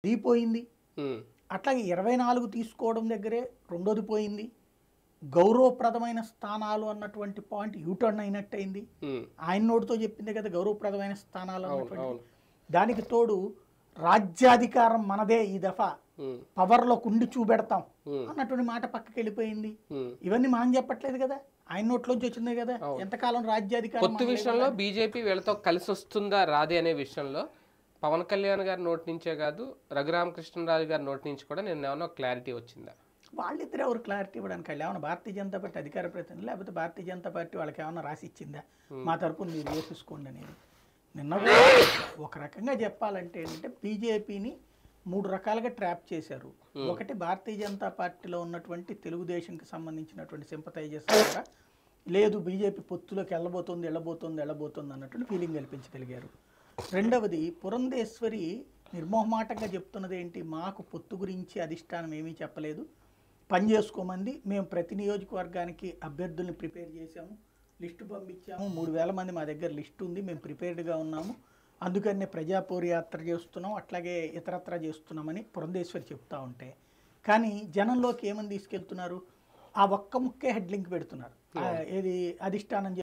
అది పోయింది. ఉమ్, అట్లాగే 24 తీసుకోవడం దగ్గరే రెండోది పోయింది. గౌరవప్రదమైన స్థానాలు అన్నటువంటి పాయింట్ యూటర్న్ అయినట్టయింది. ఉమ్, ఆయన నోటితో చెప్పిందే కదా గౌరవప్రదమైన స్థానాలు అవును అన్నటువంటిది. అవును. దానికి తోడు రాజ్యాధికారం మనదే ఈ దఫా, ఉమ్, పవర్లో కుండి చూపెడతాం ఉమ్, అన్నటువంటి మాట పక్కకి వెళ్ళిపోయింది. ఉమ్. ఇవన్నీ మనం చెప్పట్లేదు కదా, ఆయన నోట్లోంచి వచ్చింది కదా. అవును. ఎంతకాలం రాజ్యాధికారం పొత్తు మనకు విషయంలో లేకుండా? బీజేపీ వీళ్ళతో కలిసి వస్తుందా రాదే అనే విషయంలో పవన్ కళ్యాణ్ గారి నోటి నుంచే కాదు, రఘురామకృష్ణరాజు గారి నోటి నుంచి కూడా నేను ఏమన్నా క్లారిటీ వచ్చిందా? వాళ్ళిద్దరు ఎవరు క్లారిటీ ఇవ్వడానికి? వాళ్ళు ఏమన్నా భారతీయ జనతా పార్టీ అధికార ప్రతినిధి, లేకపోతే భారతీయ జనతా పార్టీ వాళ్ళకి ఏమన్నా రాసి ఇచ్చిందా మా తరపున మీరు చేసేసుకోండి అనేది? నిన్న కూడా ఒక రకంగా చెప్పాలంటే ఏంటంటే బీజేపీని 3 రకాలుగా ట్రాప్ చేశారు. ఒకటి, భారతీయ జనతా పార్టీలో ఉన్నటువంటి తెలుగుదేశంకి సంబంధించినటువంటి సింపతైజర్స్ కూడా లేదు బీజేపీ పొత్తులోకి వెళ్ళబోతుంది అన్నటువంటి ఫీలింగ్ కల్పించగలిగారు. రెండవది, పురంధేశ్వరి నిర్మోహమాటంగా చెప్తున్నది ఏంటి, మాకు పొత్తు గురించి అధిష్టానం ఏమీ చెప్పలేదు, పని చేసుకోమంది, మేము ప్రతి నియోజకవర్గానికి అభ్యర్థుల్ని ప్రిపేర్ చేశాము, లిస్టు పంపించాము, 3000 మంది మా దగ్గర లిస్టు ఉంది, మేము ప్రిపేర్డ్గా ఉన్నాము, అందుకనే ప్రజాపౌర యాత్ర చేస్తున్నాం, అట్లాగే ఇతరత్ర చేస్తున్నామని పురంధేశ్వరి చెప్తా ఉంటే, కానీ జనంలోకి ఏమని తీసుకెళ్తున్నారు? ఆ ఒక్క ముక్కే హెడ్ లింక్ పెడుతున్నారు. ఏది అధిష్టానం